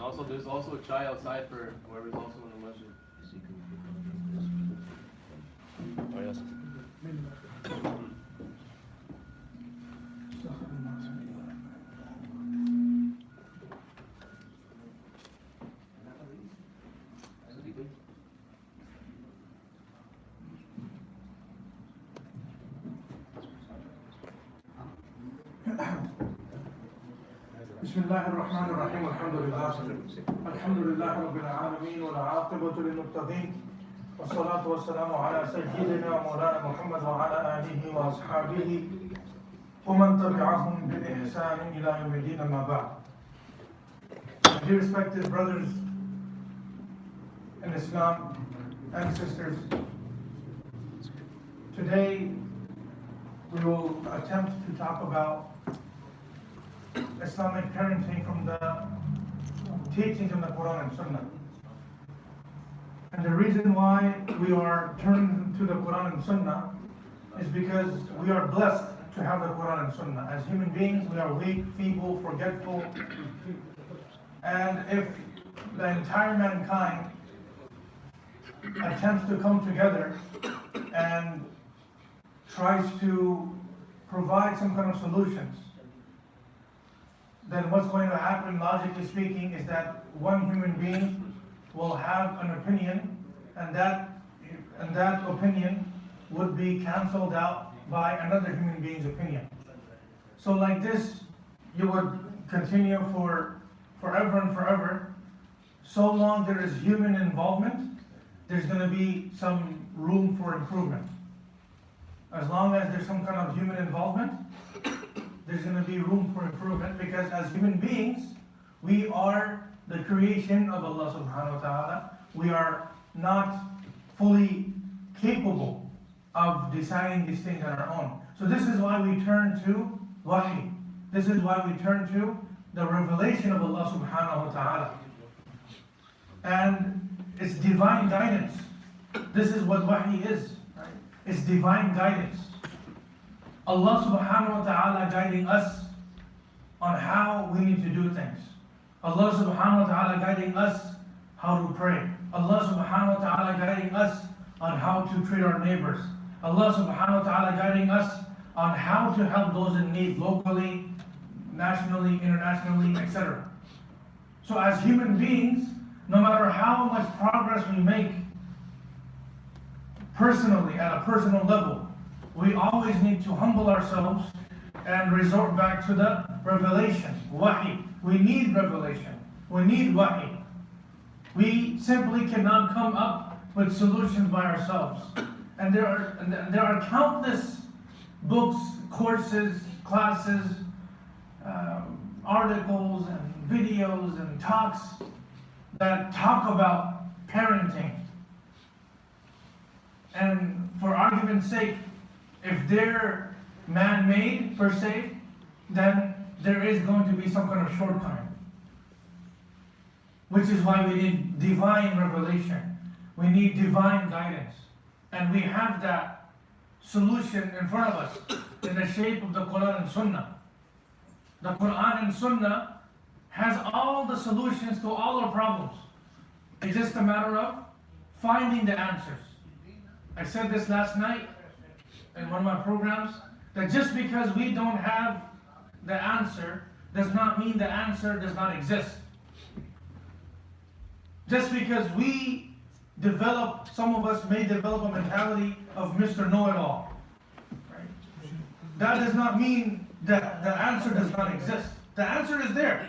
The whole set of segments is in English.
also, there's also a chai outside for whoever's also in the masjid. Oh, yes. بسم الله الرحمن الرحيم الحمد لله رب العالمين والعاقبة للمتقين والصلاة والسلام على سيدنا مولانا محمد وعلى آله وأصحابه ومن تبعهم بإحسان إلى يوم الدين أما بعد. Dear respected brothers in Islam and sisters, today we will attempt to talk about Islamic parenting from the teachings in the Quran and Sunnah. And the reason why we are turning to the Quran and Sunnah is because we are blessed to have the Quran and Sunnah. As human beings, we are weak, feeble, forgetful. And if the entire mankind attempts to come together and tries to provide some kind of solutions, then what's going to happen, logically speaking, is that one human being will have an opinion, and that opinion would be cancelled out by another human being's opinion. So like this, you would continue for forever and forever. So long there is human involvement, there's going to be some room for improvement. As long as there's some kind of human involvement, there's going to be room for improvement, because as human beings, we are the creation of Allah subhanahu wa ta'ala. We are not fully capable of deciding these things on our own. So this is why we turn to wahi. This is why we turn to the revelation of Allah subhanahu wa ta'ala. And it's divine guidance. This is what wahi is. Right? It's divine guidance. Allah subhanahu wa ta'ala guiding us on how we need to do things. Allah subhanahu wa ta'ala guiding us how to pray. Allah subhanahu wa ta'ala guiding us on how to treat our neighbors. Allah subhanahu wa ta'ala guiding us on how to help those in need locally, nationally, internationally, etc. So as human beings, no matter how much progress we make personally, at a personal level, we always need to humble ourselves and resort back to the revelation, wahi. We need revelation. We need wahi. We simply cannot come up with solutions by ourselves. And there are countless books, courses, classes, articles, and videos, and talks that talk about parenting. And for argument's sake, if they're man-made per se, then there is going to be some kind of shortcoming. Which is why we need divine revelation. We need divine guidance. And we have that solution in front of us in the shape of the Quran and Sunnah. The Quran and Sunnah has all the solutions to all our problems. It's just a matter of finding the answers. I said this last night in one of my programs, that just because we don't have the answer does not mean the answer does not exist. Just because we develop, some of us may develop a mentality of Mr. Know-it-all. Right? That does not mean that the answer does not exist. The answer is there.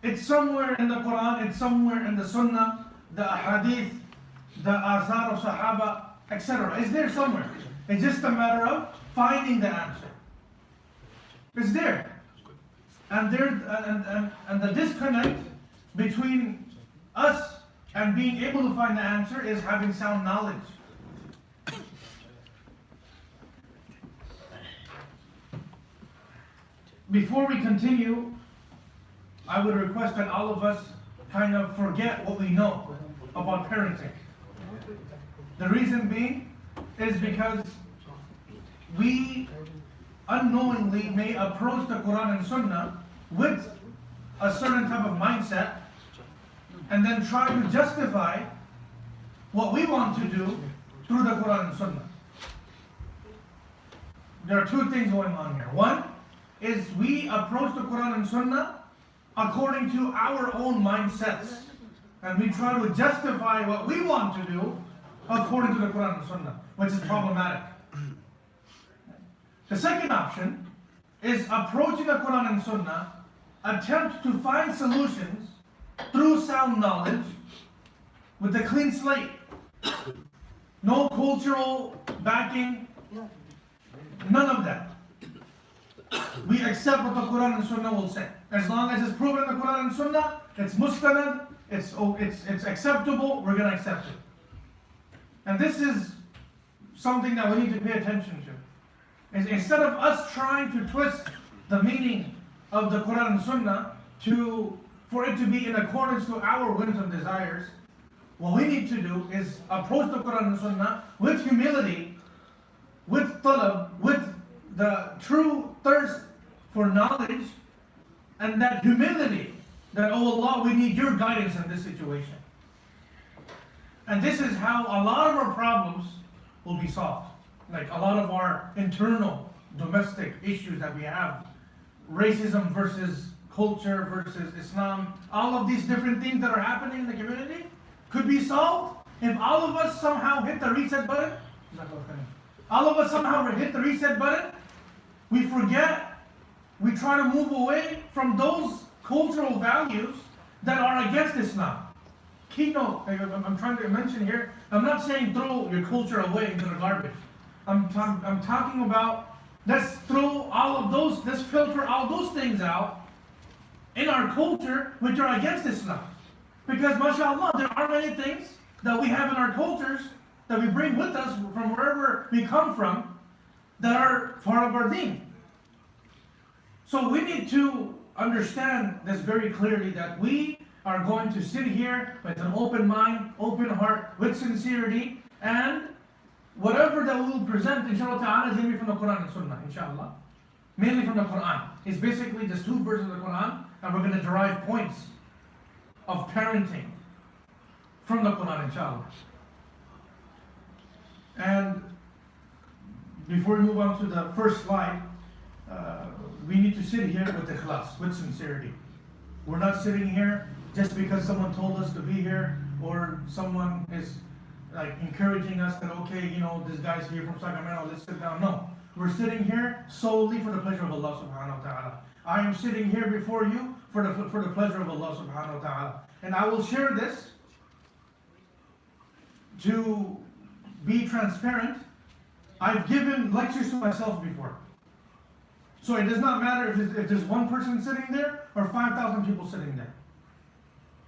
It's somewhere in the Quran, it's somewhere in the Sunnah, the Ahadith, the Asar of Sahaba, etc. It's there somewhere. It's just a matter of finding the answer. It's there. And the disconnect between us and being able to find the answer is having sound knowledge. Before we continue, I would request that all of us kind of forget what we know about parenting. The reason being is because we unknowingly may approach the Quran and Sunnah with a certain type of mindset and then try to justify what we want to do through the Quran and Sunnah. There are two things going on here. One is we approach the Quran and Sunnah according to our own mindsets, and we try to justify what we want to do according to the Quran and Sunnah, which is problematic. The second option is approaching the Quran and Sunnah, attempt to find solutions through sound knowledge with a clean slate. No cultural backing, none of that. We accept what the Quran and Sunnah will say. As long as it's proven in the Quran and Sunnah, it's mustanad, it's acceptable, we're going to accept it. And this is something that we need to pay attention to. Is instead of us trying to twist the meaning of the Quran and Sunnah for it to be in accordance to our whims and desires, what we need to do is approach the Quran and Sunnah with humility, with talab, with the true thirst for knowledge, and that humility that, oh Allah, we need your guidance in this situation. And this is how a lot of our problems will be solved. Like a lot of our internal domestic issues that we have, racism versus culture versus Islam, all of these different things that are happening in the community could be solved if all of us somehow hit the reset button. All of us somehow hit the reset button. We forget, we try to move away from those cultural values that are against Islam. Keynote, I'm trying to mention here, I'm not saying throw your culture away into the garbage. I'm talking about let's throw all of those, let's filter all those things out in our culture which are against Islam. Because mashallah, there are many things that we have in our cultures that we bring with us from wherever we come from that are part of our deen. So we need to understand this very clearly, that we are going to sit here with an open mind, open heart, with sincerity, and whatever that we will present, inshallah ta'ala, is going to be from the Quran and Sunnah, inshallah. Mainly from the Quran. It's basically just two verses of the Quran, and we're going to derive points of parenting from the Quran, inshallah. And before we move on to the first slide, we need to sit here with ikhlas, with sincerity. We're not sitting here just because someone told us to be here, or someone is like encouraging us that, okay, you know, this guy's here from Sacramento, let's sit down. No, we're sitting here solely for the pleasure of Allah subhanahu wa ta'ala. I am sitting here before you for the pleasure of Allah subhanahu wa ta'ala. And I will share this to be transparent. I've given lectures to myself before. So it does not matter if there's one person sitting there or 5,000 people sitting there.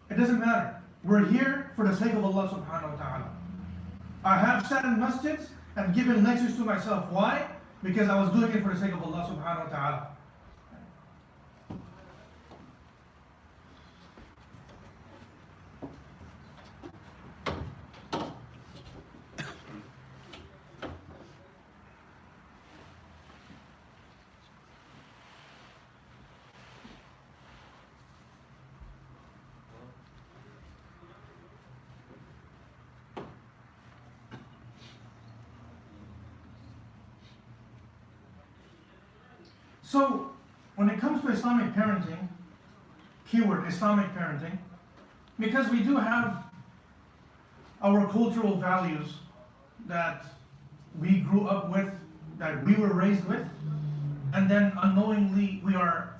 It doesn't matter. We're here for the sake of Allah subhanahu wa ta'ala. I have sat in masjids and given lectures to myself. Why? Because I was doing it for the sake of Allah subhanahu wa ta'ala. So, when it comes to Islamic parenting, keyword Islamic parenting, because we do have our cultural values that we grew up with, that we were raised with, and then unknowingly we are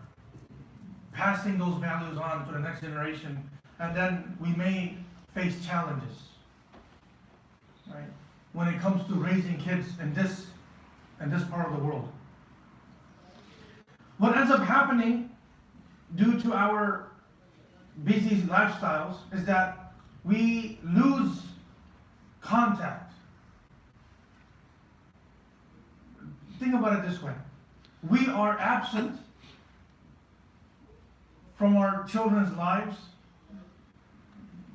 passing those values on to the next generation, and then we may face challenges, right? When it comes to raising kids in this part of the world. What ends up happening due to our busy lifestyles is that we lose contact. Think about it this way. We are absent from our children's lives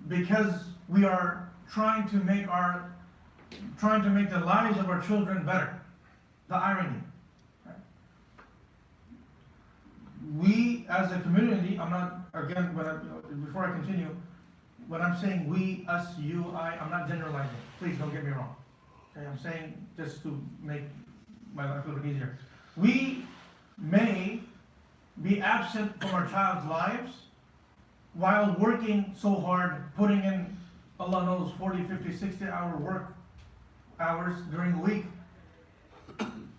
because we are trying to make the lives of our children better. The irony. We as a community, before I continue, when I'm saying we, us, you, I'm not generalizing. Please don't get me wrong. Okay, I'm saying just to make my life a little easier. We may be absent from our child's lives while working so hard, putting in, Allah knows, 40, 50, 60-hour work hours during the week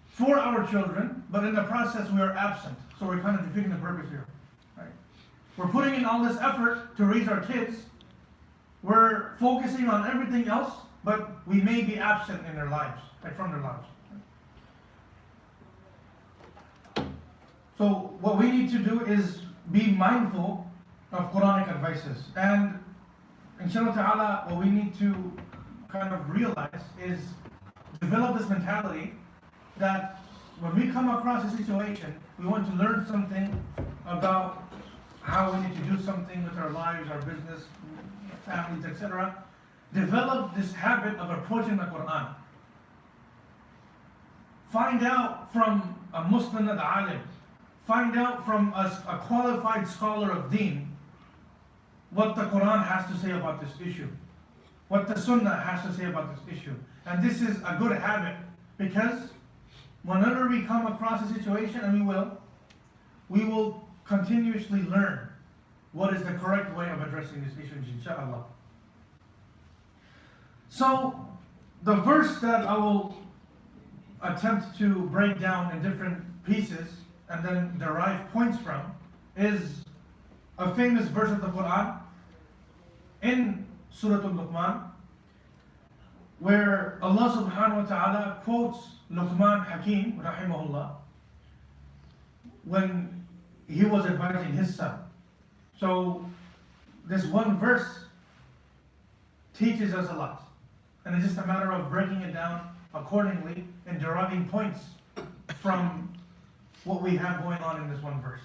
for our children, but in the process we are absent. So we're kind of defeating the purpose here. Right? We're putting in all this effort to raise our kids. We're focusing on everything else, but we may be absent in their lives, like from their lives. So what we need to do is be mindful of Quranic advices. And inshallah ta'ala, what we need to kind of realize is develop this mentality that when we come across a situation, we want to learn something about how we need to do something with our lives, our business, families, etc. Develop this habit of approaching the Quran. Find out from a Muslim alim, find out from a qualified scholar of deen what the Quran has to say about this issue, what the Sunnah has to say about this issue. And this is a good habit, because whenever we come across a situation, and we will continuously learn what is the correct way of addressing these issues, inshallah. So, the verse that I will attempt to break down in different pieces and then derive points from is a famous verse of the Quran in Surah Al-Luqman, where Allah subhanahu wa ta'ala quotes Luqman Hakim, rahimahullah, when he was advising his son. So this one verse teaches us a lot, and it's just a matter of breaking it down accordingly and deriving points from what we have going on in this one verse.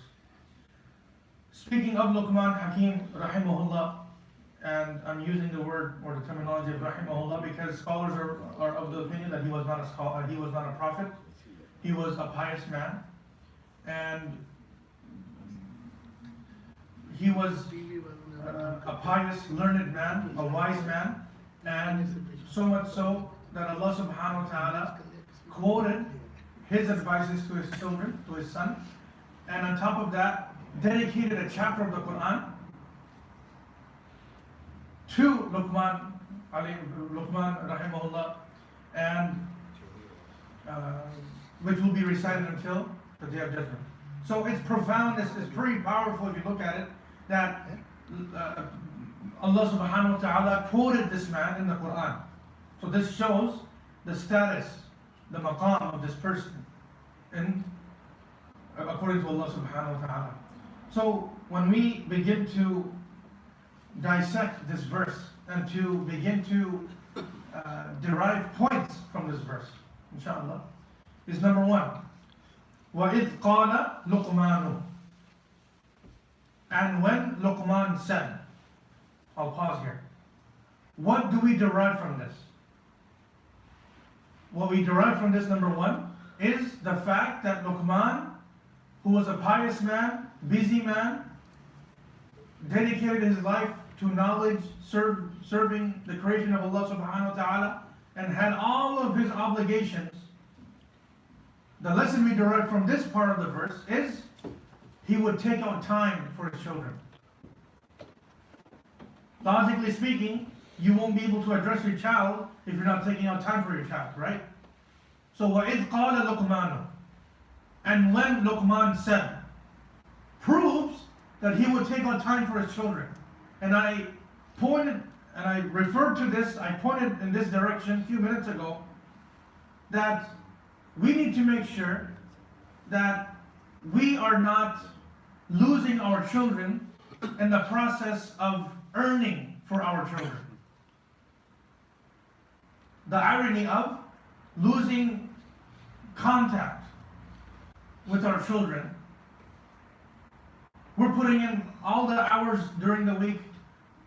Speaking of Luqman Hakim, rahimahullah, and I'm using the word or the terminology of rahimahullah because scholars are of the opinion that he was not a scholar, he was not a prophet, he was a pious man, and he was a pious, learned man, a wise man, and so much so that Allah subhanahu wa ta'ala quoted his advices to his children, to his son, and on top of that, dedicated a chapter of the Quran to Luqman rahimahullah, and which will be recited until the Day of Judgment. So it's profound, it's pretty powerful if you look at it, that Allah subhanahu wa ta'ala quoted this man in the Quran. So this shows the status, the maqam of this person, according to Allah subhanahu wa ta'ala. So when we begin to dissect this verse and to begin to derive points from this verse, inshallah, is number one, وَإِذْ قَالَ لُقْمَانُ, and when Luqman said. I'll pause here. What do we derive from this? What we derive from this, number one, is the fact that Luqman, who was a pious man, busy man, dedicated his life to knowledge, serving the creation of Allah subhanahu wa ta'ala, and had all of his obligations. The lesson we derive from this part of the verse is he would take out time for his children. Logically speaking, you won't be able to address your child if you're not taking out time for your child, right? So وَإِذْ قَالَ لُقْمَانُ, and when Luqman said, proves that he would take out time for his children. And I pointed, and I referred to this, I pointed in this direction a few minutes ago, that we need to make sure that we are not losing our children in the process of earning for our children. The irony of losing contact with our children. We're putting in all the hours during the week,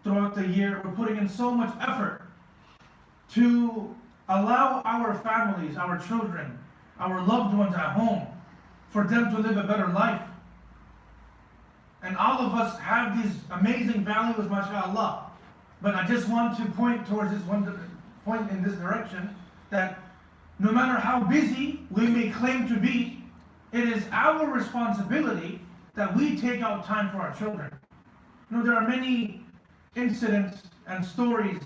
throughout the year, we're putting in so much effort to allow our families, our children, our loved ones at home, for them to live a better life. And all of us have these amazing values, mashallah. But I just want to point towards this point in this direction, that no matter how busy we may claim to be, it is our responsibility that we take out time for our children. You know, there are many incidents and stories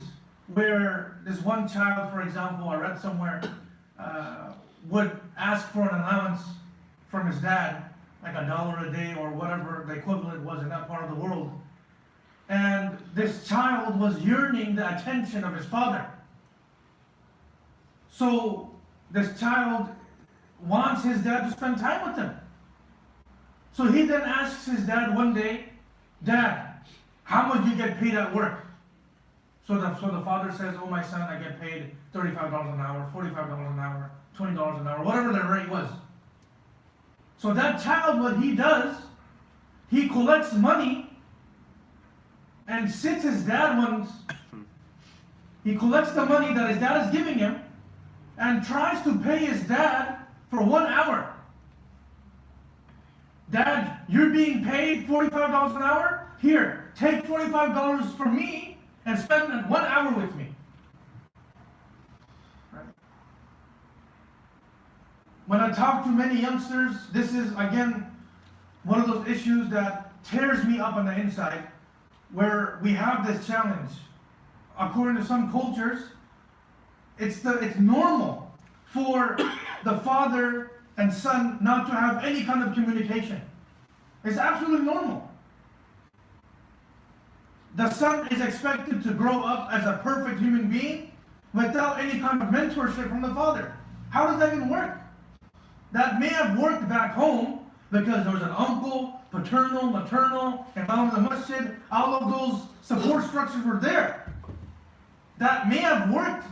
where this one child, for example, I read somewhere, would ask for an allowance from his dad, like $1 a day or whatever the equivalent was in that part of the world. And this child was yearning the attention of his father. So this child wants his dad to spend time with him. So he then asks his dad one day, "Dad, how much do you get paid at work?" So the father says, "Oh, my son, I get paid $35 an hour, $45 an hour, $20 an hour," whatever the rate was. So that child, what he does, he collects money and sits his dad once. He collects the money that his dad is giving him and tries to pay his dad for 1 hour. "Dad, you're being paid $45 an hour? Here, take $45 from me and spend 1 hour with me." Right? When I talk to many youngsters, this is again one of those issues that tears me up on the inside, where we have this challenge. According to some cultures, it's normal for the father and son not to have any kind of communication. It's absolutely normal. The son is expected to grow up as a perfect human being without any kind of mentorship from the father. How does that even work? That may have worked back home because there was an uncle, paternal, maternal, and Imam of the masjid. All of those support structures were there. That may have worked.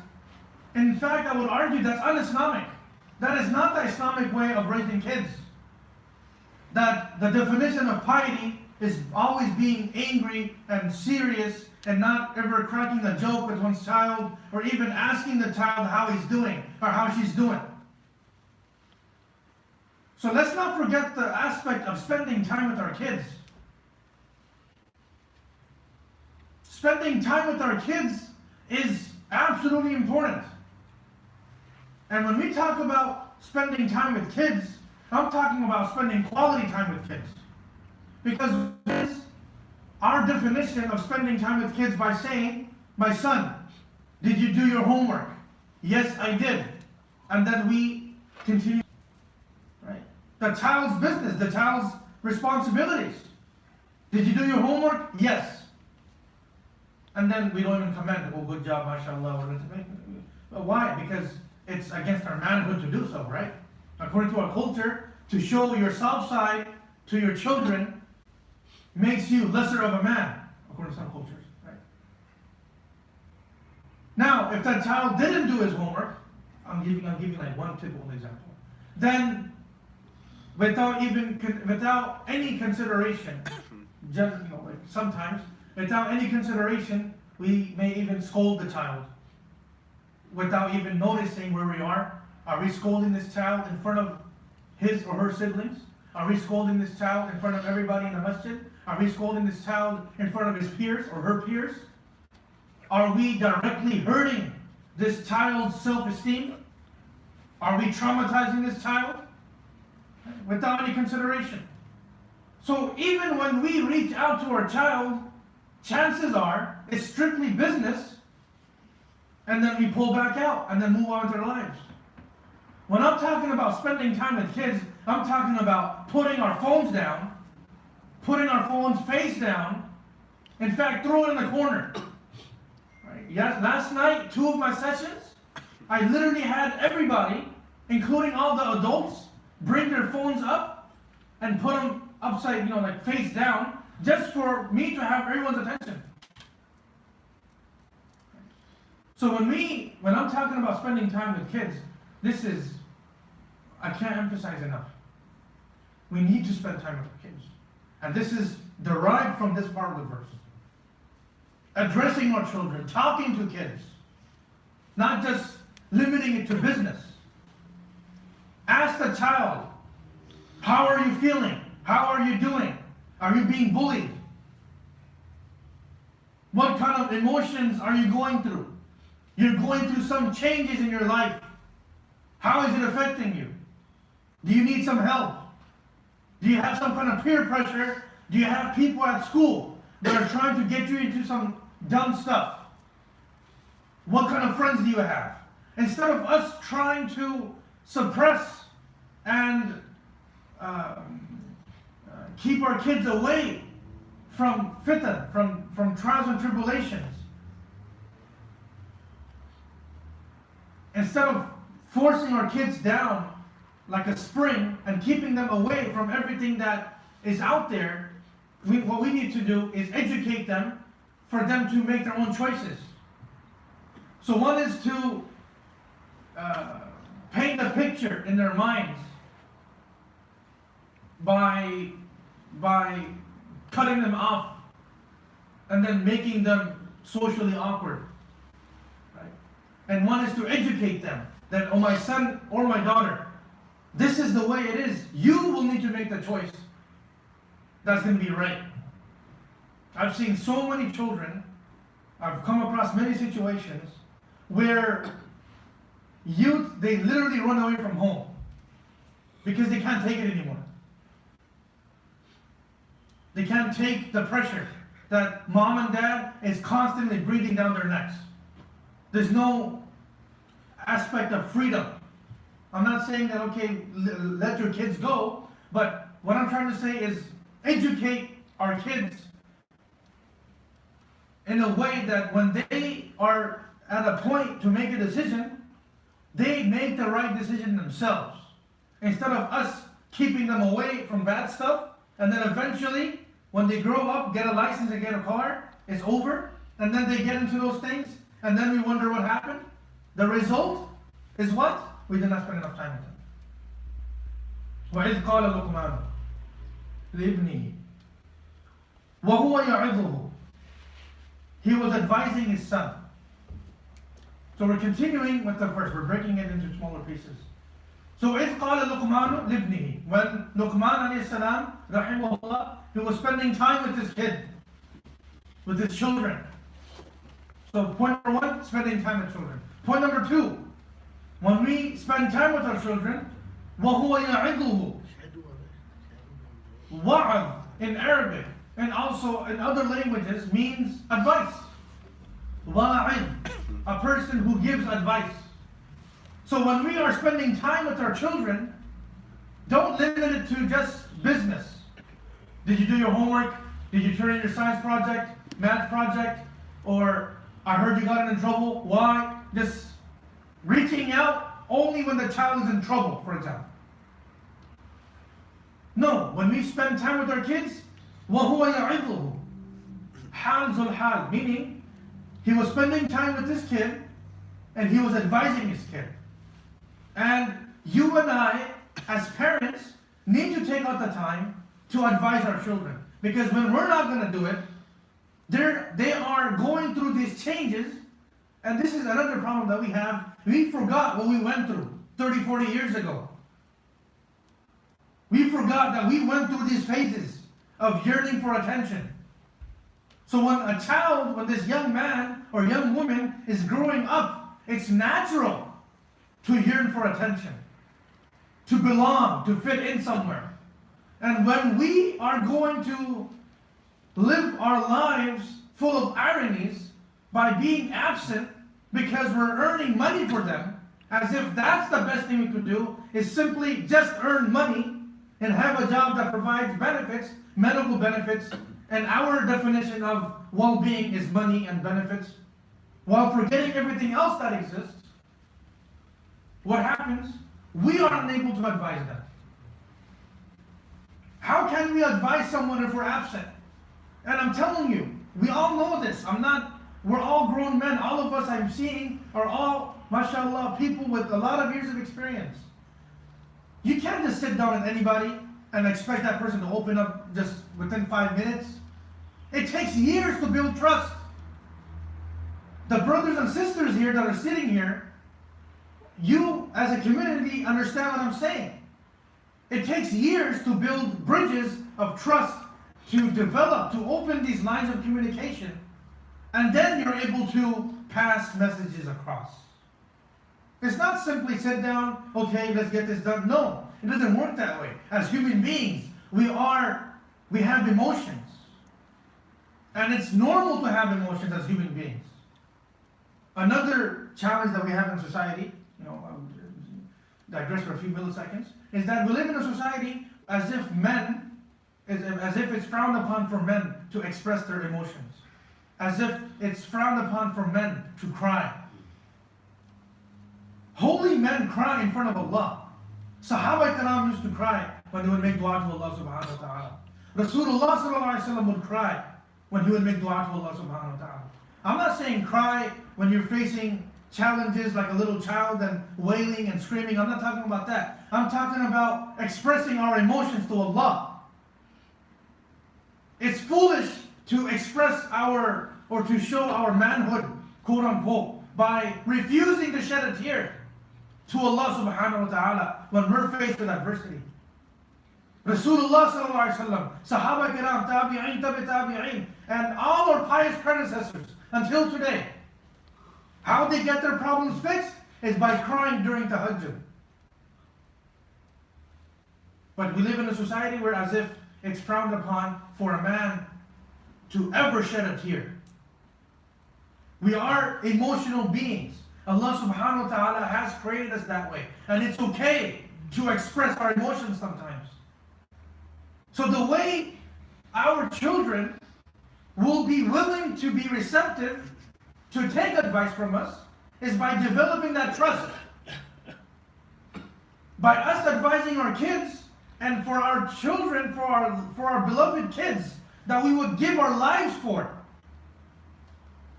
In fact, I would argue that's un-Islamic. That is not the Islamic way of raising kids. That the definition of piety is always being angry and serious and not ever cracking a joke with one's child or even asking the child how he's doing or how she's doing. So let's not forget the aspect of spending time with our kids. Spending time with our kids is absolutely important. And when we talk about spending time with kids, I'm talking about spending quality time with kids. Because our definition of spending time with kids by saying, "My son, did you do your homework?" "Yes, I did." And then we continue. Right? The child's business, the child's responsibilities. "Did you do your homework?" "Yes." And then we don't even commend, "Oh, good job, mashallah." Why? Because it's against our manhood to do so, right? According to our culture, to show your soft side to your children makes you lesser of a man, according to some cultures, right? Now, if that child didn't do his homework, I'll give you like one typical example. Then, without any consideration, just, like sometimes, without any consideration, we may even scold the child without even noticing where we are. Are we scolding this child in front of his or her siblings? Are we scolding this child in front of everybody in the masjid? Are we scolding this child in front of his peers or her peers? Are we directly hurting this child's self-esteem? Are we traumatizing this child? Without any consideration. So even when we reach out to our child, chances are it's strictly business, and then we pull back out and then move on with our lives. When I'm talking about spending time with kids, I'm talking about putting our phones down, putting our phones face down, in fact, throw it in the corner. Right? Yes, last night, 2 of my sessions, I literally had everybody, including all the adults, bring their phones up and put them upside, like face down, just for me to have everyone's attention. So when I'm talking about spending time with kids, I can't emphasize enough. We need to spend time with our kids. And this is derived from this part of the verse. Addressing our children, talking to kids, not just limiting it to business. Ask the child, "How are you feeling? How are you doing? Are you being bullied?" What kind of emotions are you going through? You're going through some changes in your life. How is it affecting you? Do you need some help? Do you have some kind of peer pressure? Do you have people at school that are trying to get you into some dumb stuff? What kind of friends do you have? Instead of us trying to suppress and keep our kids away from fitan, from trials and tribulations, instead of forcing our kids down like a spring and keeping them away from everything that is out there, what we need to do is educate them for them to make their own choices. So one is to paint a picture in their minds by cutting them off and then making them socially awkward. Right? And one is to educate them that, oh, my son or my daughter, this is the way it is. You will need to make the choice that's going to be right. I've seen so many children, I've come across many situations where youth, they literally run away from home because they can't take it anymore. They can't take the pressure that mom and dad is constantly breathing down their necks. There's no aspect of freedom. I'm not saying that, okay, let your kids go, but what I'm trying to say is educate our kids in a way that when they are at a point to make a decision, they make the right decision themselves. Instead of us keeping them away from bad stuff, and then eventually, when they grow up, get a license and get a car, it's over, and then they get into those things, and then we wonder what happened. The result is what? We did not spend enough time with them. وَإِذْ قَالَ لُقْمَانُ لِابْنِهِ وَهُوَ يَعِظُهُ. He was advising his son. So we're continuing with the verse. We're breaking it into smaller pieces. So إِذْ قَالَ لُقْمَانُ لِابْنِهِ. When Luqman alayhi salam, rahimahullah, he was spending time with his kid, with his children. So point number one, spending time with children. Point number two, when we spend time with our children, وَهُوَ يَعِظُهُ. Wa'ad in Arabic and also in other languages means advice. Wa'id, a person who gives advice. So when we are spending time with our children, don't limit it to just business. Did you do your homework? Did you turn in your science project, math project? Or I heard you got in trouble. Why? Just reaching out only when the child is in trouble, for example. No, when we spend time with our kids, وَهُوَ يَعِظُهُ. حَالٌ ذُو الْحَالِ, meaning he was spending time with this kid and he was advising his kid. And you and I, as parents, need to take out the time to advise our children. Because when we're not going to do it, they are going through these changes. And this is another problem that we have. We forgot what we went through 30, 40 years ago. We forgot that we went through these phases of yearning for attention. So when this young man or young woman is growing up, it's natural to yearn for attention, to belong, to fit in somewhere. And when we are going to live our lives full of ironies by being absent because we're earning money for them, as if that's the best thing we could do, is simply just earn money and have a job that provides benefits, medical benefits, and our definition of well-being is money and benefits, while forgetting everything else that exists. What happens? We are unable to advise them. How can we advise someone if we're absent? And I'm telling you, we all know this. We're all grown men. All of us I'm seeing are all, mashallah, people with a lot of years of experience. You can't just sit down with anybody and expect that person to open up just within 5 minutes. It takes years to build trust. The brothers and sisters here that are sitting here, you as a community understand what I'm saying. It takes years to build bridges of trust, to develop, to open these lines of communication. And then you're able to pass messages across. It's not simply sit down, okay, let's get this done. No, it doesn't work that way. As human beings, we have emotions. And it's normal to have emotions as human beings. Another challenge that we have in society, I'll digress for a few milliseconds, is that we live in a society as if it's frowned upon for men to express their emotions. As if it's frowned upon for men to cry. Holy men cry in front of Allah. Sahaba Karam used to cry when they would make dua to Allah subhanahu wa ta'ala. Rasulullah sallallahu alayhi wa sallam would cry when he would make dua to Allah subhanahu wa ta'ala. I'm not saying cry when you're facing challenges like a little child and wailing and screaming. I'm not talking about that. I'm talking about expressing our emotions to Allah. It's foolish to express or to show our manhood, quote unquote, by refusing to shed a tear to Allah subhanahu wa ta'ala when we're faced with adversity. Rasulullah sallallahu alayhi wa sallam, Sahaba Kiram, Tabi'in, Tabi'in, and all our pious predecessors until today, how they get their problems fixed is by crying during tahajjud. But we live in a society where as if it's frowned upon for a man to ever shed a tear. We are emotional beings. Allah subhanahu wa ta'ala has created us that way. And it's okay to express our emotions sometimes. So the way our children will be willing to be receptive to take advice from us is by developing that trust. By us advising our kids and for our children, for our beloved kids that we would give our lives for.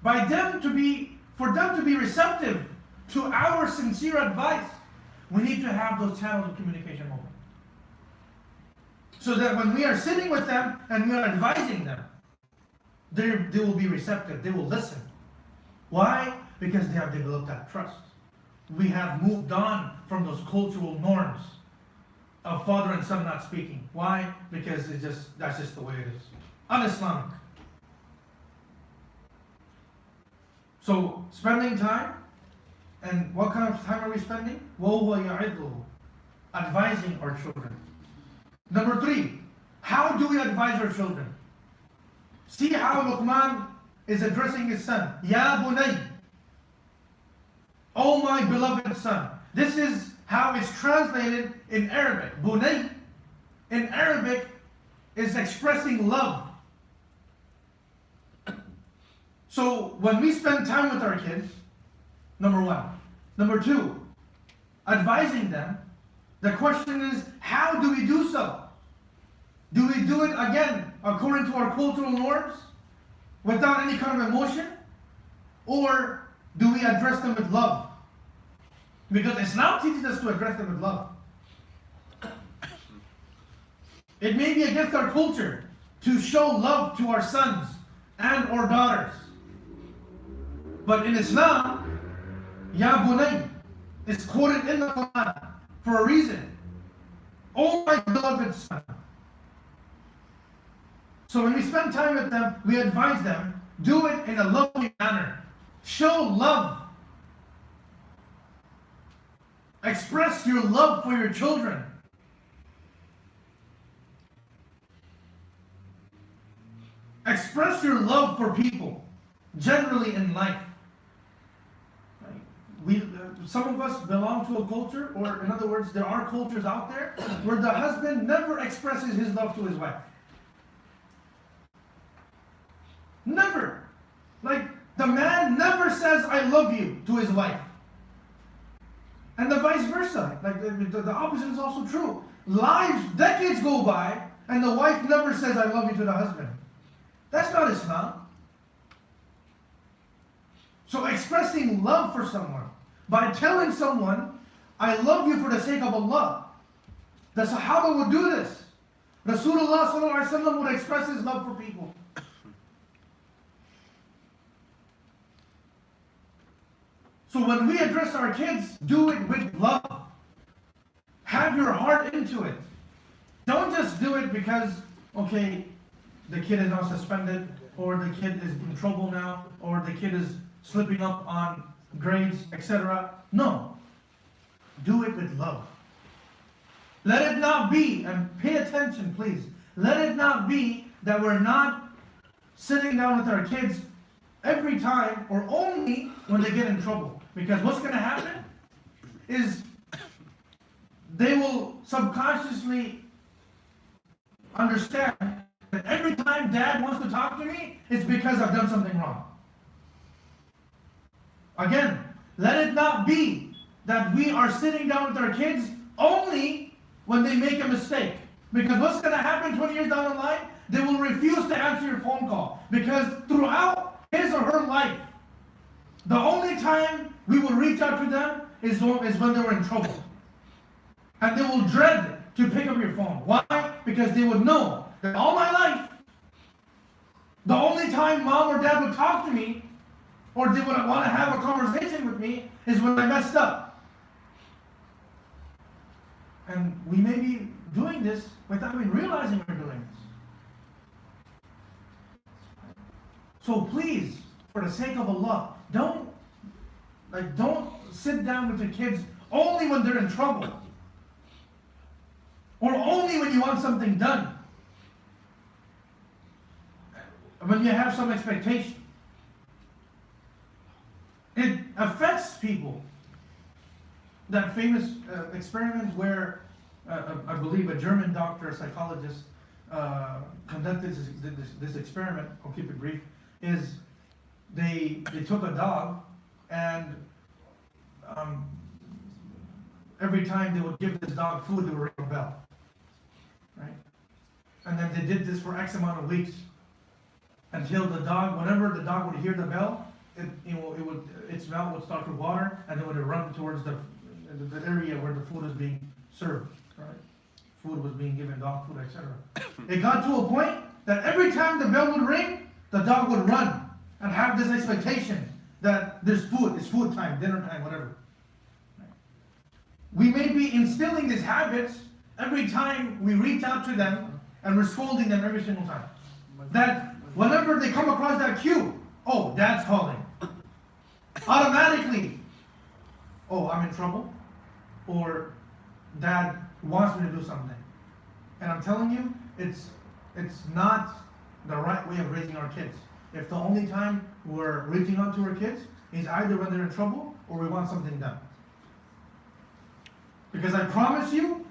For them to be receptive to our sincere advice, we need to have those channels of communication open. So that when we are sitting with them and we are advising them, they will be receptive, they will listen. Why? Because they have developed that trust. We have moved on from those cultural norms of father and son not speaking. Why? Because that's just the way it is. Un-Islamic. So, spending time, and what kind of time are we spending? وَهُوَ يَعِظُهُ, advising our children. Number 3, how do we advise our children? See how Luqman is addressing his son. Ya bunay, oh my beloved son. This is how it's translated in Arabic. Bunay, in Arabic, is expressing love. So when we spend time with our kids, number 1. Number 2, advising them, the question is, how do we do so? Do we do it again according to our cultural norms, without any kind of emotion? Or do we address them with love? Because Islam teaches us to address them with love. It may be against our culture to show love to our sons and our daughters. But in Islam, Ya Bunay is quoted in the Quran for a reason. Oh my beloved son. So when we spend time with them, we advise them, do it in a loving manner. Show love. Express your love for your children. Express your love for people, generally in life. Some of us belong to a culture, or in other words, there are cultures out there where the husband never expresses his love to his wife. Never. Like, the man never says, I love you, to his wife. And the vice versa. Like, the opposite is also true. Decades go by, and the wife never says, I love you to the husband. That's not Islam. So expressing love for someone, by telling someone, I love you for the sake of Allah. The Sahaba would do this. Rasulullah sallallahu alaihi wasallam would express his love for people. So when we address our kids, do it with love. Have your heart into it. Don't just do it because, okay, the kid is now suspended or the kid is in trouble now, or the kid is slipping up on grades, etc. No. Do it with love. Let it not be, and pay attention please, let it not be that we're not sitting down with our kids every time or only when they get in trouble. Because what's going to happen is they will subconsciously understand that every time dad wants to talk to me, it's because I've done something wrong. Again, let it not be that we are sitting down with our kids only when they make a mistake. Because what's going to happen 20 years down the line? They will refuse to answer your phone call. Because throughout his or her life, the only time we will reach out to them is when they were in trouble. And they will dread to pick up your phone. Why? Because they would know that all my life, the only time mom or dad would talk to me, or they would want to have a conversation with me, is when I messed up. And we may be doing this without even realizing we're doing this. So please, for the sake of Allah, don't sit down with your kids only when they're in trouble. Or only when you want something done. When you have some expectation. It affects people. That famous experiment where I believe a German doctor, a psychologist, conducted this experiment, I'll keep it brief, is they took a dog and every time they would give this dog food, they would ring a bell. Right? And then they did this for X amount of weeks until the dog, whenever the dog would hear the bell, its mouth would start to water and it would run towards the area where the food is being served. Right? Food was being given, dog food, etc. It got to a point that every time the bell would ring, the dog would run and have this expectation that there's food, it's food time, dinner time, whatever. Right? We may be instilling these habits every time we reach out to them, and we're scolding them every single time. That whenever they come across that cue, oh, dad's calling. Automatically, oh, I'm in trouble, or dad wants me to do something. And I'm telling you, it's not the right way of raising our kids. If the only time we're reaching out to our kids is either when they're in trouble or we want something done. Because I promise you,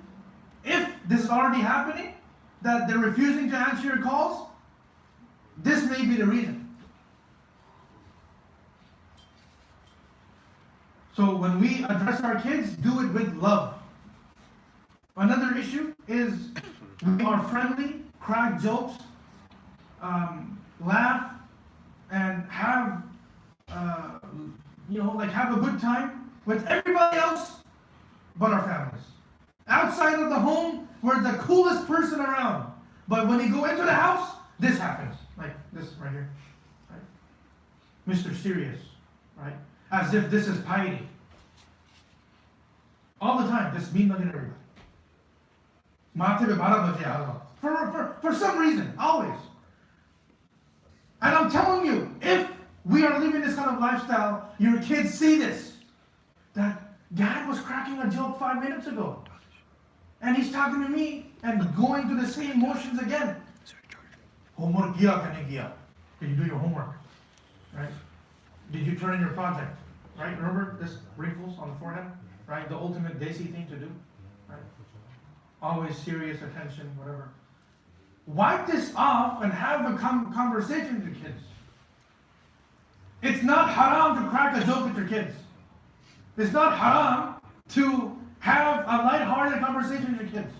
if this is already happening, that they're refusing to answer your calls, this may be the reason. So when we address our kids, do it with love. Another issue is we are friendly, crack jokes, laugh, and have have a good time with everybody else but our families. Outside of the home, we're the coolest person around. But when you go into the house, this happens. Like this right here. Right? Mr. Serious. Right? As if this is piety. All the time, this mean looking at everybody. For some reason, always. And I'm telling you, if we are living this kind of lifestyle, your kids see this. That dad was cracking a joke 5 minutes ago. And he's talking to me and going through the same motions again. Homework kiya ka nahi kiya? Did you do your homework? Right? Did you turn in your project? Right? Remember this wrinkles on the forehead? Right? The ultimate desi thing to do. Right? Always serious attention, whatever. Wipe this off and have a conversation with your kids. It's not haram to crack a joke with your kids. It's not haram to have a light-hearted conversation with your kids.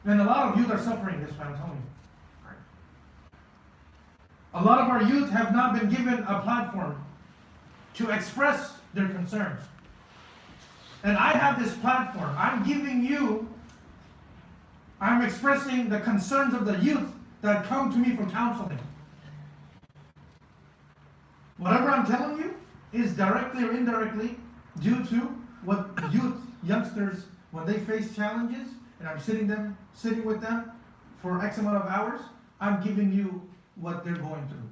And a lot of youth are suffering this, I'm telling you. Right? A lot of our youth have not been given a platform to express their concerns. And I have this platform. I'm expressing the concerns of the youth that come to me from counseling. Whatever I'm telling you is directly or indirectly due to what youngsters, when they face challenges, and I'm sitting with them for X amount of hours, I'm giving you what they're going through.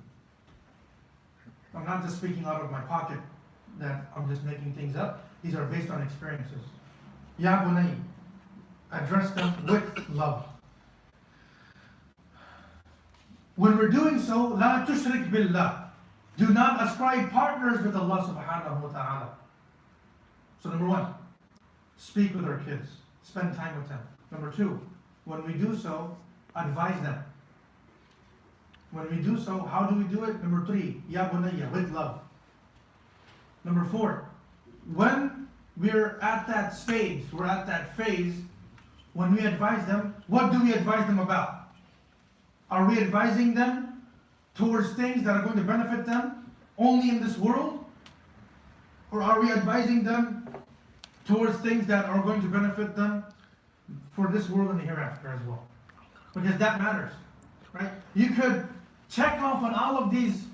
I'm not just speaking out of my pocket, that I'm just making things up. These are based on experiences. Ya bunay, address them with love. When we're doing so, la tushrik billah. Do not ascribe partners with Allah subhanahu wa ta'ala. So number one, speak with our kids. Spend time with them. Number two, when we do so, advise them. When we do so, how do we do it? Number three, ya bunayya, with love. Number four, when we're at that stage, we're at that phase, when we advise them, what do we advise them about? Are we advising them towards things that are going to benefit them only in this world? Or are we advising them towards things that are going to benefit them for this world and the hereafter as well? Because that matters, right? You could check off on all of these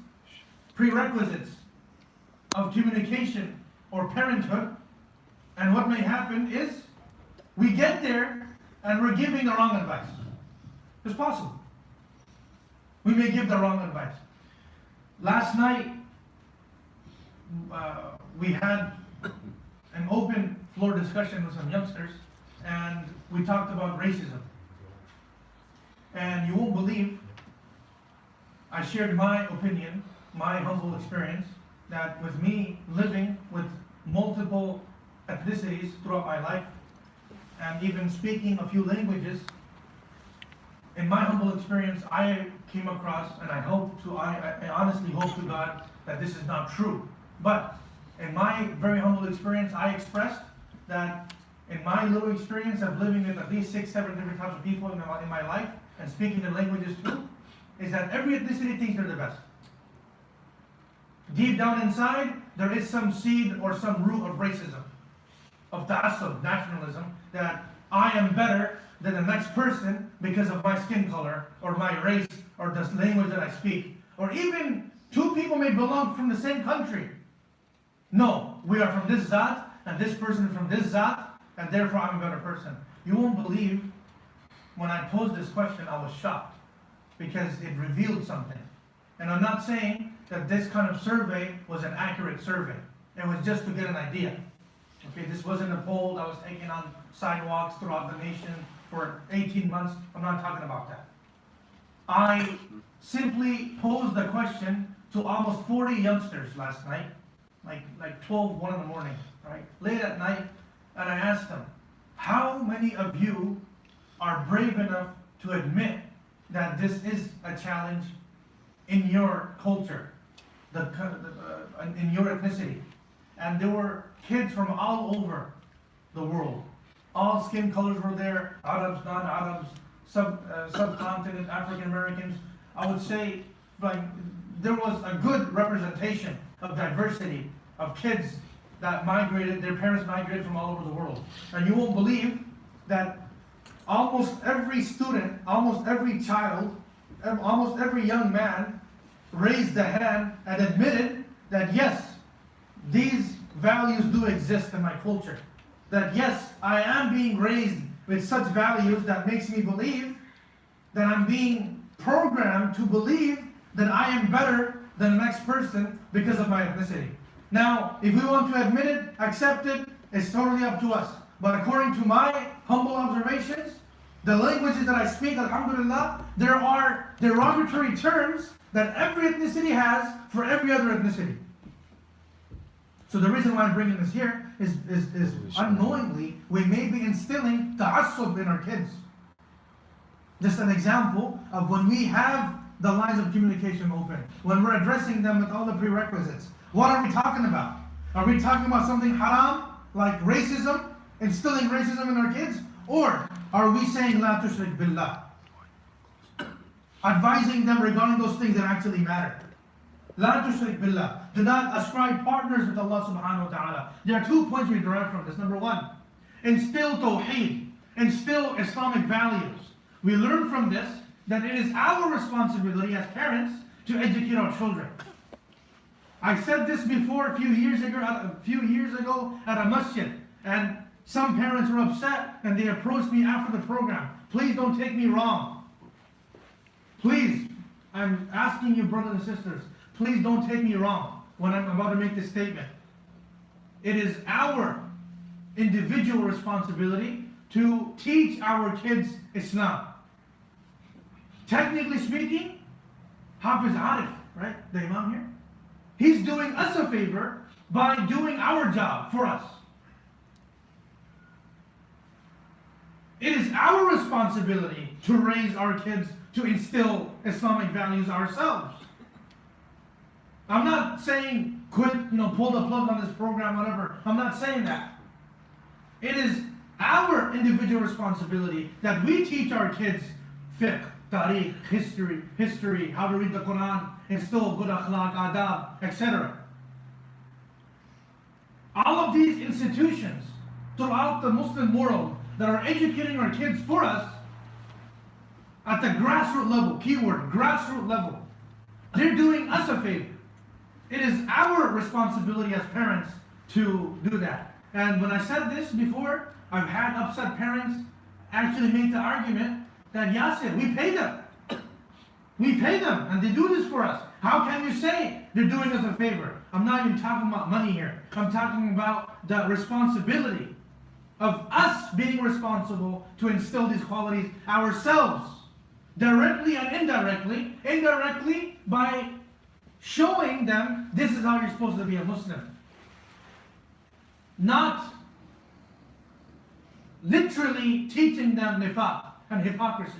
prerequisites of communication or parenthood, and what may happen is we get there and we're giving the wrong advice. It's possible. We may give the wrong advice. Last night, we had an open floor discussion with some youngsters, and we talked about racism. And you won't believe, I shared my opinion, my humble experience, that with me living with multiple ethnicities throughout my life, and even speaking a few languages, in my humble experience, I came across, and I honestly hope to God that this is not true. But in my very humble experience, I expressed that in my little experience of living with at least 6, 7 different types of people in my life, and speaking the languages too, is that every ethnicity thinks they're the best. Deep down inside, there is some seed or some root of racism, of ta'assub, nationalism, that I am better than the next person because of my skin color, or my race, or the language that I speak. Or even two people may belong from the same country. No, we are from this zat, and this person is from this zat, and therefore I'm a better person. You won't believe, when I posed this question, I was shocked, because it revealed something. And I'm not saying that this kind of survey was an accurate survey. It was just to get an idea. Okay, this wasn't a poll that was taken on sidewalks throughout the nation for 18 months. I'm not talking about that. I simply posed the question to almost 40 youngsters last night, like 12, 1 in the morning, right? Late at night, and I asked them, how many of you are brave enough to admit that this is a challenge in your culture, in your ethnicity? And there were kids from all over the world. All skin colors were there, Arabs, non-Arabs, subcontinent, African Americans. I would say there was a good representation of diversity of kids that migrated, their parents migrated from all over the world. And you won't believe that almost every student, almost every child, almost every young man raised a hand and admitted that yes, these values do exist in my culture. That yes, I am being raised with such values that makes me believe that I'm being programmed to believe that I am better than the next person because of my ethnicity. Now, if we want to admit it, accept it, it's totally up to us. But according to my humble observations, the languages that I speak, alhamdulillah, there are derogatory terms that every ethnicity has for every other ethnicity. So the reason why I'm bringing this here is unknowingly, we may be instilling ta'assub in our kids. Just an example of when we have the lines of communication open, when we're addressing them with all the prerequisites. What are we talking about? Are we talking about something haram, like racism, instilling racism in our kids? Or are we saying la tushrik billah? Advising them regarding those things that actually matter. La tushrik billah. Do not ascribe partners with Allah subhanahu wa ta'ala. There are 2 points we derive from this. Number one, instill tawheed, instill Islamic values. We learn from this that it is our responsibility as parents to educate our children. I said this before a few years ago at a masjid, and some parents were upset and they approached me after the program. Please don't take me wrong. Please, I'm asking you, brothers and sisters, please don't take me wrong when I'm about to make this statement. It is our individual responsibility to teach our kids Islam. Technically speaking, Hafiz Arif, right, the Imam here, he's doing us a favor by doing our job for us. It is our responsibility to raise our kids to instill Islamic values ourselves. I'm not saying quit, pull the plug on this program, whatever. I'm not saying that. It is our individual responsibility that we teach our kids fiqh, tariq, history, how to read the Quran, instill good akhlaq, adab, etc. All of these institutions throughout the Muslim world that are educating our kids for us at the grassroots level, keyword, grassroots level, they're doing us a favor. It is our responsibility as parents to do that. And when I said this before, I've had upset parents actually make the argument that Yaser, we pay them. We pay them and they do this for us. How can you say they're doing us a favor? I'm not even talking about money here. I'm talking about the responsibility of us being responsible to instill these qualities ourselves, directly and indirectly. Indirectly by showing them this is how you're supposed to be a Muslim. Not literally teaching them nifaq and hypocrisy.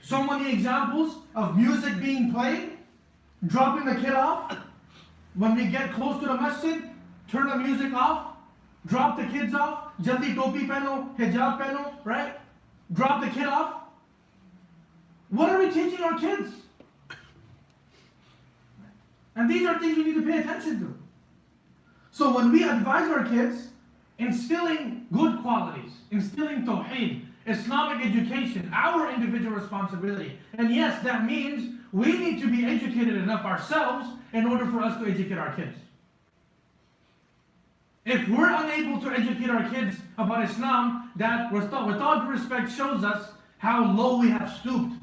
So many examples of music being played, dropping the kid off. When we get close to the masjid, turn the music off, drop the kids off, jaldi topi pehno, hijab pehno, right? Drop the kid off. What are we teaching our kids? And these are things we need to pay attention to. So when we advise our kids, instilling good qualities, instilling tawheed, Islamic education, our individual responsibility. And yes, that means we need to be educated enough ourselves in order for us to educate our kids. If we're unable to educate our kids about Islam, that with all due respect shows us how low we have stooped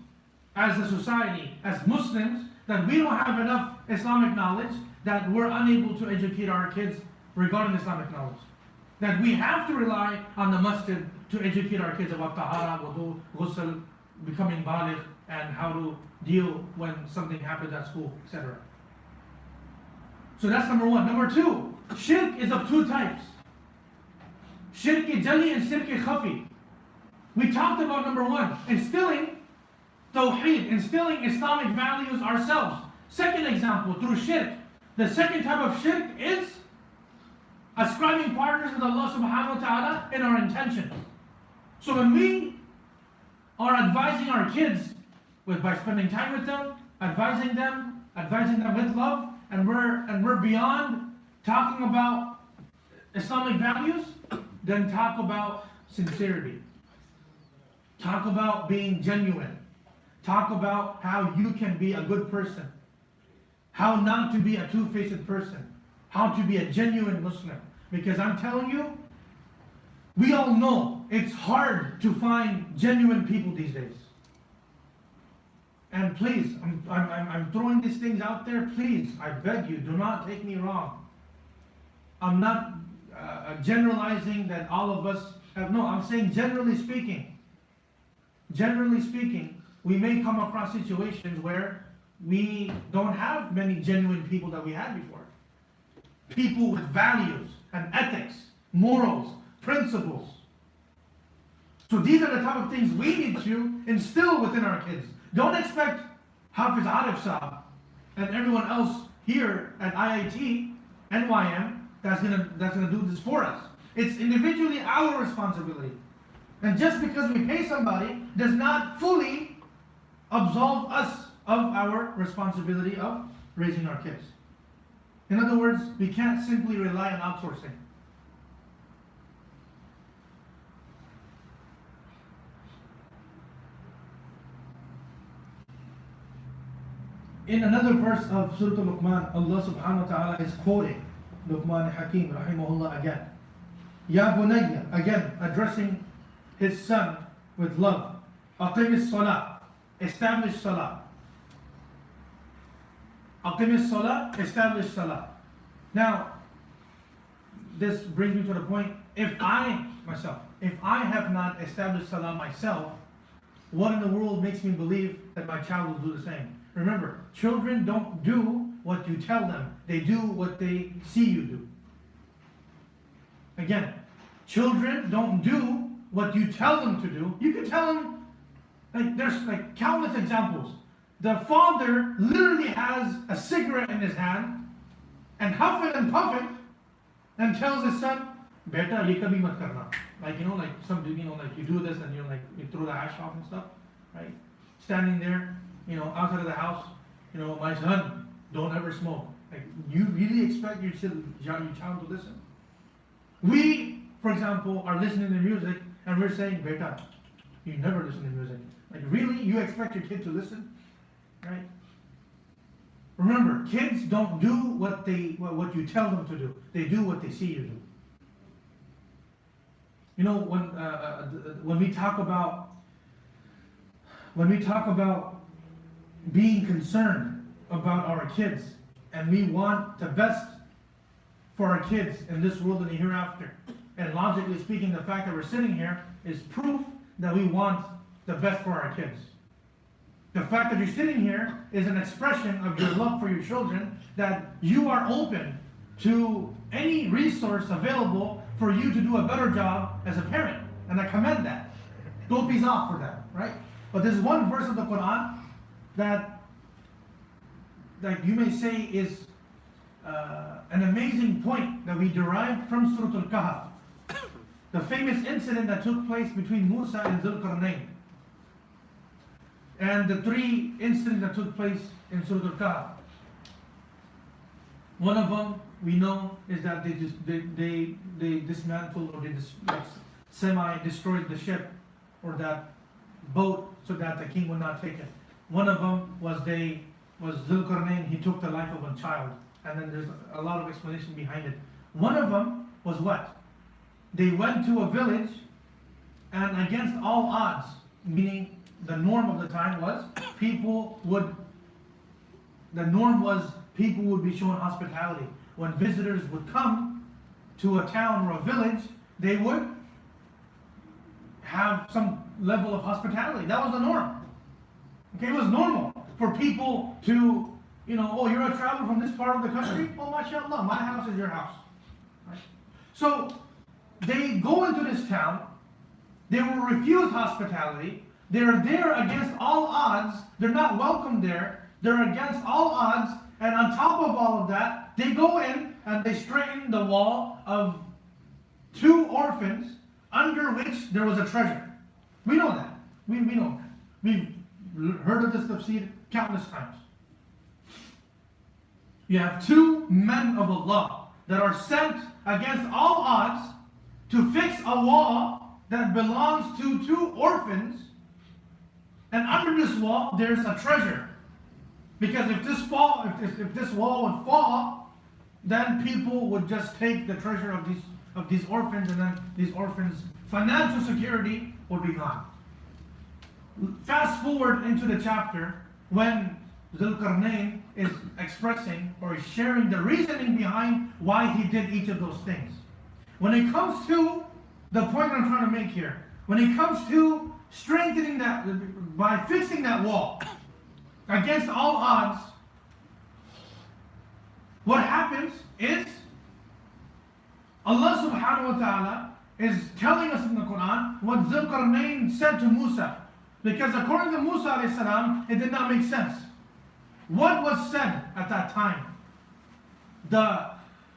as a society, as Muslims, that we don't have enough Islamic knowledge, that we're unable to educate our kids regarding Islamic knowledge. That we have to rely on the masjid to educate our kids about tahara, wudu, ghusl, becoming baligh, and how to deal when something happens at school, etc. So that's number one. Number two, shirk is of two types. Shirk-i jali and shirk-i khafi. We talked about number one, instilling tawheed, instilling Islamic values ourselves. Second example, through shirk. The second type of shirk is ascribing partners with Allah subhanahu wa ta'ala in our intentions. So when we are advising our kids by spending time with them, advising them with love, and we're beyond talking about Islamic values, then talk about sincerity. Talk about being genuine. Talk about how you can be a good person. How not to be a two-faced person. How to be a genuine Muslim. Because I'm telling you, we all know it's hard to find genuine people these days. And please, I'm throwing these things out there. Please, I beg you, do not take me wrong. I'm not generalizing that all of us have. No, I'm saying generally speaking. Generally speaking, we may come across situations where we don't have many genuine people that we had before. People with values and ethics, morals, principles. So these are the type of things we need to instill within our kids. Don't expect Hafiz Arif Saab and everyone else here at IIT, NYM, that's gonna do this for us. It's individually our responsibility. And just because we pay somebody does not fully absolve us of our responsibility of raising our kids. In other words, we can't simply rely on outsourcing. In another verse of Surah Al-Luqman, Allah subhanahu wa ta'ala is quoting Luqman Hakim rahimahullah again. Ya bunayya, again addressing his son with love. Aqim as-salah, establish salah. Aqimis salah, establish salah. Now, this brings me to the point, if I have not established salah myself, what in the world makes me believe that my child will do the same? Remember, children don't do what you tell them. They do what they see you do. Again, children don't do what you tell them to do. You can tell them, there's countless examples. The father literally has a cigarette in his hand and huff it and puff it and tells his son, "Beta, ye kabhi mat karna." You do this and you throw the ash off and stuff, right? Standing there, outside of the house, my son, don't ever smoke. You really expect your child to listen? We, for example, are listening to music and we're saying, "Beta, you never listen to music." Really? You expect your kid to listen? Right? Remember, kids don't do what you tell them to do. They do what they see you do. When we talk about being concerned about our kids, and we want the best for our kids in this world and the hereafter, and logically speaking, the fact that we're sitting here is proof that we want the best for our kids. The fact that you're sitting here is an expression of your love for your children, that you are open to any resource available for you to do a better job as a parent. And I commend that. Don't be off for that, right? But there's one verse of the Quran that you may say is an amazing point that we derive from Surah Al-Kahf. The famous incident that took place between Musa and Zulqarnain. And the three incidents that took place in Surah Al-Kahf. One of them we know is that they dismantled or they semi-destroyed the ship or that boat so that the king would not take it. One of them was Zulqarnain, he took the life of a child. And then there's a lot of explanation behind it. One of them was what? They went to a village and against all odds, meaning the norm of the time was people would be shown hospitality. When visitors would come to a town or a village, they would have some level of hospitality. That was the norm. Okay, it was normal for people to, oh, you're a traveler from this part of the country? Oh, mashallah, my house is your house. Right? So they go into this town, they were refused hospitality, they're there against all odds, they're not welcome there, they're against all odds, and on top of all of that, they go in and they straighten the wall of 2 orphans under which there was a treasure. We know that. We know that. We've heard of this tafsir countless times. You have 2 men of Allah that are sent against all odds to fix a wall that belongs to 2 orphans, and under this wall there's a treasure. Because if this wall would fall, then people would just take the treasure of these orphans, and then these orphans' financial security would be gone. Fast forward into the chapter when Zulqarnain is expressing or is sharing the reasoning behind why he did each of those things. When it comes to the point I'm trying to make here, when it comes to strengthening that, by fixing that wall against all odds, what happens is Allah subhanahu wa ta'ala is telling us in the Quran what Zulqarnain said to Musa. Because according to Musa alayhi salam, it did not make sense. What was said at that time? The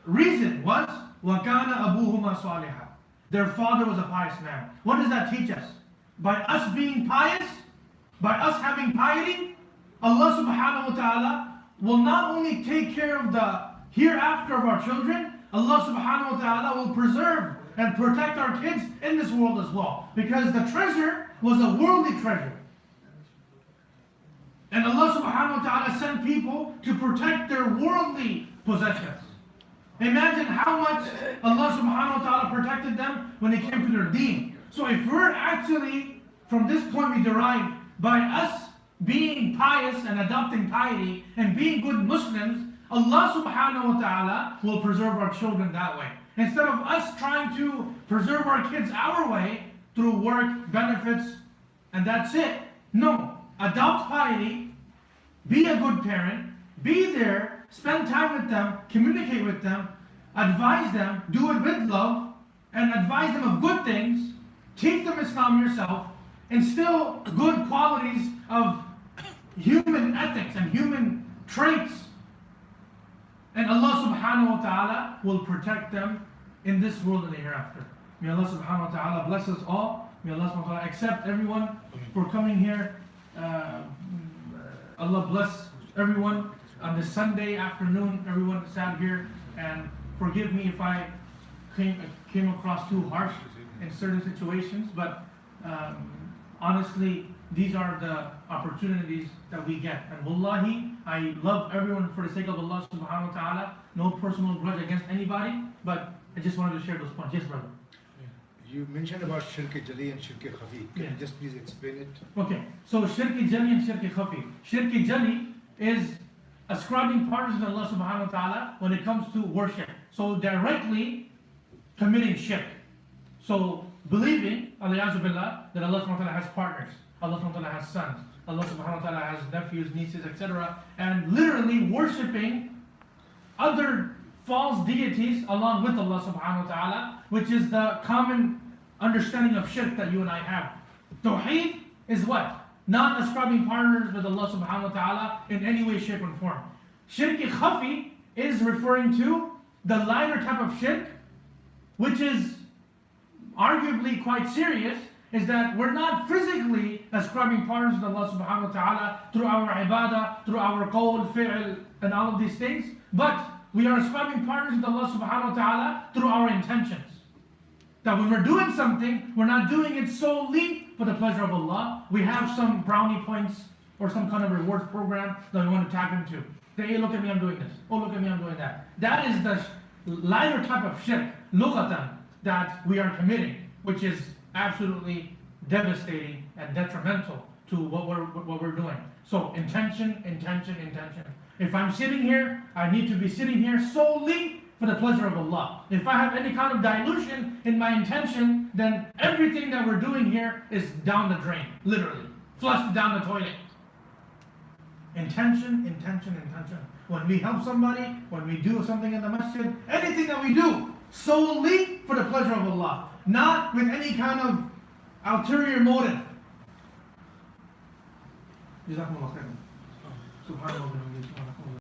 reason was, وَكَانَ أَبُوهُمَا صَالِحًا. Their father was a pious man. What does that teach us? By us being pious, by us having piety, Allah subhanahu wa ta'ala will not only take care of the hereafter of our children, Allah subhanahu wa ta'ala will preserve and protect our kids in this world as well. Because the treasure was a worldly treasure. And Allah subhanahu wa ta'ala sent people to protect their worldly possessions. Imagine how much Allah subhanahu wa ta'ala protected them when it came to their deen. So if we're actually, from this point we derive, by us being pious and adopting piety and being good Muslims, Allah subhanahu wa ta'ala will preserve our children that way. Instead of us trying to preserve our kids our way through work, benefits, and that's it. No, adopt piety, be a good parent, be there, spend time with them, communicate with them, advise them, do it with love, and advise them of good things, teach them Islam yourself, instill good qualities of human ethics and human traits. And Allah subhanahu wa ta'ala will protect them in this world and the hereafter. May Allah subhanahu wa ta'ala bless us all. May Allah subhanahu wa ta'ala accept everyone for coming here. Allah bless everyone on this Sunday afternoon. Everyone sat here, and forgive me if I came across too harsh in certain situations, but honestly, these are the opportunities that we get. And wallahi, I love everyone for the sake of Allah subhanahu wa ta'ala. No personal grudge against anybody, but I just wanted to share those points. Yes, brother. You mentioned about shirk-e-jali and shirk-e-khafi. Can you just please explain it? Okay, so shirk-e-jali and shirk-e-khafi. Shirk-e-jali is ascribing partners to Allah subhanahu wa ta'ala when it comes to worship. So directly committing shirk. So believing, Yaser billah, that Allah subhanahu wa ta'ala has partners. Allah subhanahu wa ta'ala has sons. Allah subhanahu wa ta'ala has nephews, nieces, etc. And literally worshipping other false deities along with Allah subhanahu wa ta'ala, which is the common understanding of shirk that you and I have. Tawheed is what? Not ascribing partners with Allah subhanahu wa ta'ala in any way, shape, or form. Shirk-e-khafi is referring to the lighter type of shirk, which is arguably quite serious, is that we're not physically ascribing partners with Allah subhanahu wa ta'ala through our ibadah, through our qawl, fi'l, and all of these things, but we are ascribing partners with Allah subhanahu wa ta'ala through our intentions. That when we're doing something, we're not doing it solely for the pleasure of Allah. We have some brownie points or some kind of rewards program that we want to tap into. That, hey, look at me, I'm doing this. Oh, look at me, I'm doing that. That is the lighter type of shirk, lughatan, that we are committing, which is absolutely devastating and detrimental to what we're doing. So intention. If I'm sitting here, I need to be sitting here solely for the pleasure of Allah. If I have any kind of dilution in my intention, then everything that we're doing here is down the drain, literally. Flushed down the toilet. Intention. When we help somebody, when we do something in the masjid, anything that we do, solely for the pleasure of Allah. Not with any kind of ulterior motive. Jazakumullah khairan. Subhanallah.